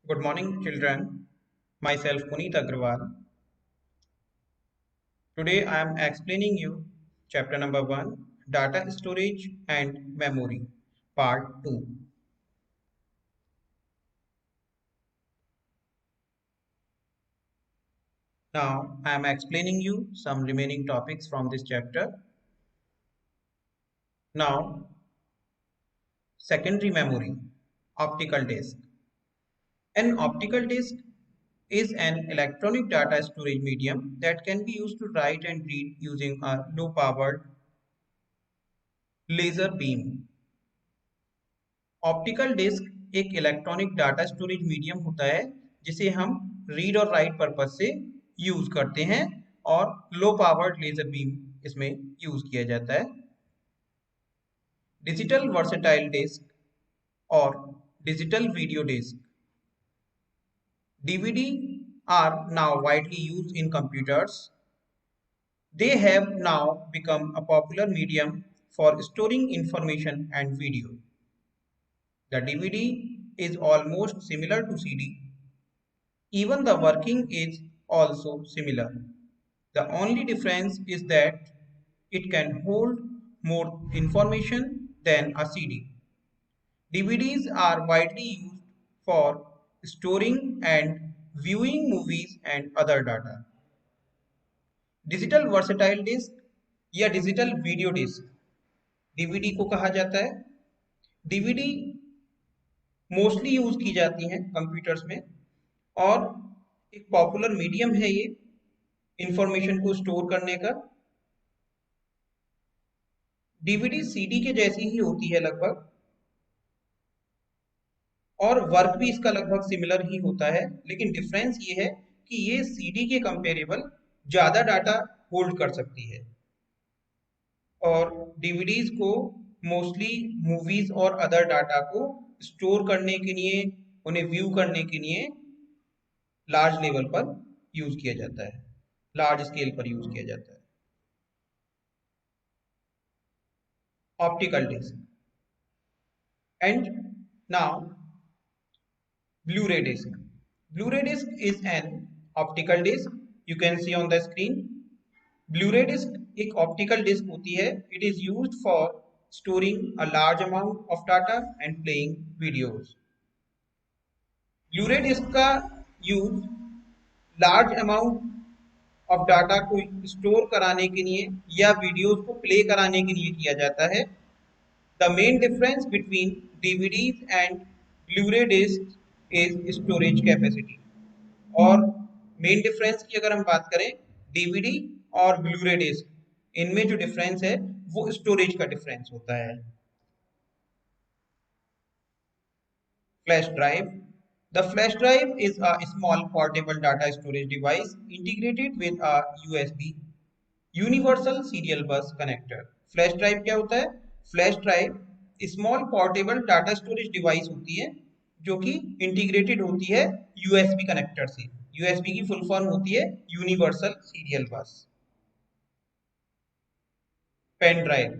Good morning, children. Myself Puneet Agrawal. Today I am explaining you chapter number 1, Data Storage and Memory, part 2. Now I am explaining you some remaining topics from this chapter. Now, secondary memory, optical disk. An optical disk is an electronic data storage medium that can be used to write and read using a low powered laser beam. Optical disc एक electronic data storage medium होता है जिसे हम read और right purpose से use करते हैं और लो पावर्ड लेजर बीम इसमें यूज किया जाता है। डिजिटल वर्सेटाइल डिस्क और digital video disc DVD are now widely used in computers. They have now become a popular medium for storing information and video. The DVD is almost similar to CD. Even the working is also similar. The only difference is that it can hold more information than a CD. DVDs are widely used for storing and viewing movies and other data. Digital versatile disc या digital video disc DVD को कहा जाता है। DVD mostly use की जाती हैं computers में और एक पॉपुलर मीडियम है ये इंफॉर्मेशन को स्टोर करने का। डीवीडी सीडी के जैसी ही होती है लगभग और वर्क भी इसका लगभग सिमिलर ही होता है, लेकिन डिफरेंस ये है कि ये सीडी के कंपेरेबल ज़्यादा डाटा होल्ड कर सकती है और डीवीडीज को मोस्टली मूवीज और अदर डाटा को स्टोर करने के लिए, उन्हें व्यू करने के लिए लार्ज लेवल पर यूज किया जाता है, लार्ज स्केल पर यूज किया जाता है। Optical disc and now Blu-ray disc. Blu-ray disc is an optical disc. You can see on the screen. Blu-ray disc एक optical disc होती है. It is used for storing a large amount of data and playing videos. Blu-ray disc का use large amount of data को store कराने के लिए या videos को play कराने के लिए किया जाता है. The main difference between DVDs and Blu-ray discs is storage capacity. और मेन डिफरेंस की अगर हम बात करें डीवीडी और ब्लूरे डिस्क, इनमें जो डिफरेंस है वो स्टोरेज का डिफरेंस होता है। Flash drive. The flash drive is a small portable data storage device integrated with a USB universal serial bus connector. Flash drive क्या होता है? Flash drive small portable data storage device होती है जो कि इंटीग्रेटेड होती है यूएसबी कनेक्टर से। यूएसबी की फुल फॉर्म होती है universal serial bus. Pen drive.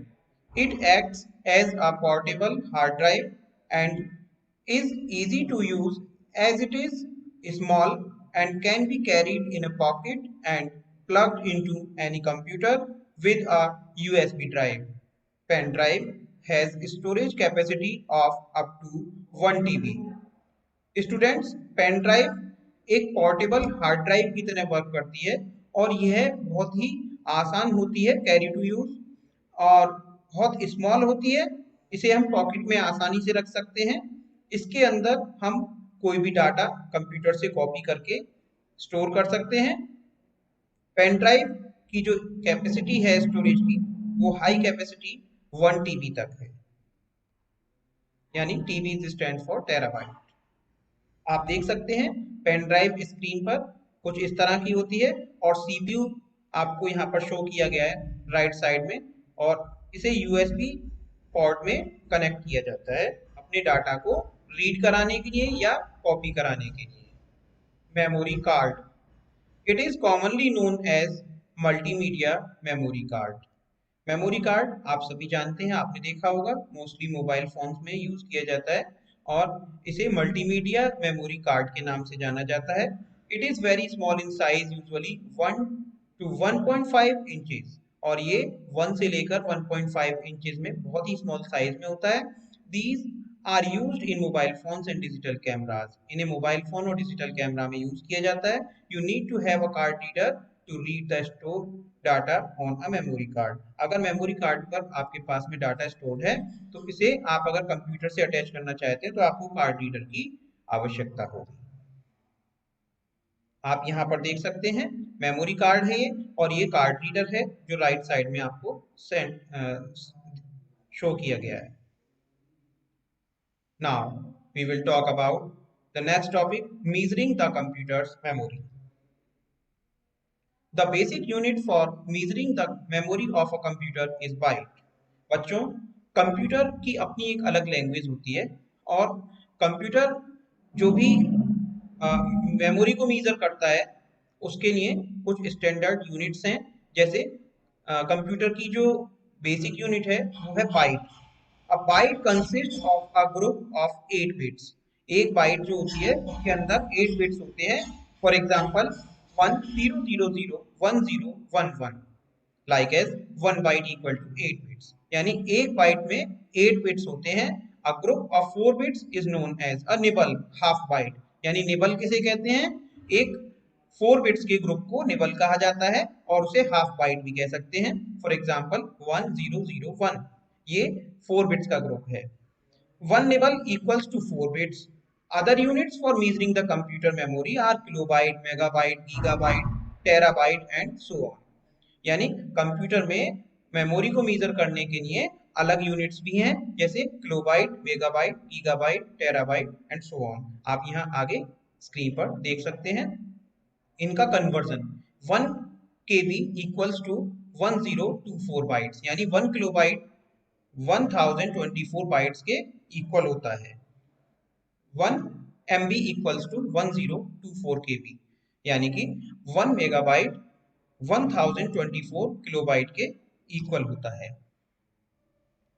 It acts as a portable hard drive and is easy to use as it is small and can be carried in a pocket and plugged into any computer with a USB drive. Pen drive has storage capacity of up to 1 TB. Students, pen drive एक portable hard drive की तरह work करती है और यह बहुत ही आसान होती है कैरी टू यूज और बहुत स्मॉल होती है। इसे हम पॉकेट में आसानी से रख सकते हैं। इसके अंदर हम कोई भी डाटा कंप्यूटर से कॉपी करके स्टोर कर सकते हैं। पेन ड्राइव की जो कैपेसिटी है स्टोरेज की वो हाई कैपेसिटी 1 TB तक है, यानी TB स्टैंड फॉर टेराबाइट। आप देख सकते हैं पेन ड्राइव स्क्रीन पर कुछ इस तरह की होती है और सीपीयू आपको यहाँ पर शो किया गया है राइट साइड में, और इसे यूएसबी पोर्ट में कनेक्ट किया जाता है अपने डाटा को रीड कराने के लिए या कॉपी कराने के लिए। Memory card. It is commonly known as multimedia memory card. Memory card आप सभी जानते हैं, आपने देखा होगा, मोस्टली मोबाइल फोन्स में यूज किया जाता है और इसे मल्टीमीडिया मेमोरी कार्ड के नाम से जाना जाता है। It is very small in size, usually 1 to 1.5 inches, और ये 1 से लेकर 1.5 इंचेस में बहुत ही स्मॉल साइज में होता है। These are used in mobile phones and digital cameras. इन्हें मोबाइल फोन और डिजिटल कैमरा में यूज किया जाता है। You need to have a card reader to read the store data on a memory card. अगर मेमोरी कार्ड पर आपके पास में डाटा स्टोर्ड है तो इसे आप अगर कंप्यूटर से अटैच करना चाहते हैं तो आपको कार्ड रीडर की आवश्यकता होगी। आप यहाँ पर देख सकते हैं मेमोरी कार्ड है ये, और ये कार्ड रीडर है जो राइट साइड में आपको शो किया गया है। Now we will talk about the next topic, measuring the computer's memory. The basic unit for measuring the memory of a computer is byte. बच्चों, कंप्यूटर की अपनी एक अलग लैंग्वेज होती है, और कंप्यूटर जो भी मेमोरी को मीजर करता है उसके लिए कुछ स्टैंडर्ड यूनिट्स हैं। जैसे कंप्यूटर की जो बेसिक यूनिट है वो है bite. A byte consists of a group of 8 bits. एक बाइट जो होती है उसके अंदर 8 बिट्स होते हैं। For example 1000 1011 like as 1 byte equal to 8 bits, यानी एक बाइट में 8 बिट्स होते हैं। A group of 4 bits is known as a nibble, half byte. यानी निबल किसे कहते हैं? एक 4 बिट्स के ग्रुप को निबल कहा जाता है, और उसे हाफ बाइट भी कह सकते हैं। फॉर एग्जाम्पल 1001, ये 4 बिट्स का ग्रुप है। 1 nibble equals to 4 bits. Other units for measuring the computer memory are kilobyte, megabyte, gigabyte, terabyte and so on. यानी कंप्यूटर में मेमोरी को मेजर करने के लिए अलग यूनिट्स भी हैं, जैसे kilobyte, megabyte, gigabyte, terabyte and so on. आप यहाँ आगे स्क्रीन पर देख सकते हैं इनका conversion. 1 KB equals to 1024 bytes, यानी 1 किलोबाइट 1024 बाइट्स के इक्वल होता है। 1 MB इक्वल्स टू 1024 KB, यानी कि 1 मेगाबाइट 1024 किलोबाइट के इक्वल होता है।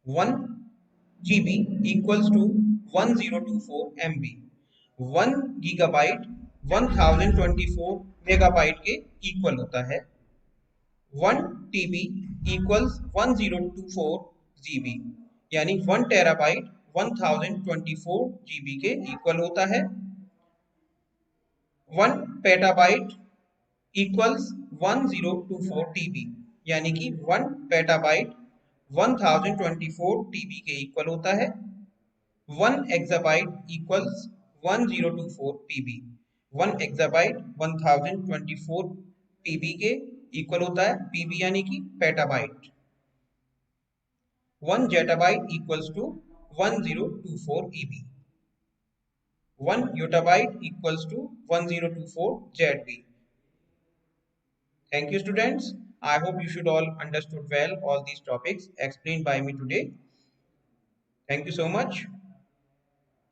1 GB equals to 1024 MB. 1 gigabyte 1024 megabyte के इक्वल होता है। 1 TB equals 1024 GB, यानी 1 टेराबाइट 1024 GB के इक्वल होता है। 1 पेटाबाइट इक्वल्स 1024 TB, यानी कि 1 पेटाबाइट 1024 TB के इक्वल होता है। 1 exabyte equals 1024 PB, 1 exabyte 1024 PB के इक्वल होता है। PB यानी कि petabyte. 1 zettabyte equals to 1024 EB, 1 yottabyte equals to 1024 ZB. Thank you, students. I hope you should all understood well all these topics explained by me today. Thank you so much.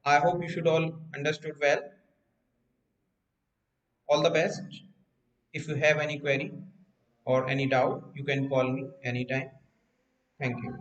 I hope you should all understood well. All the best. If you have any query or any doubt, you can call me anytime. Thank you.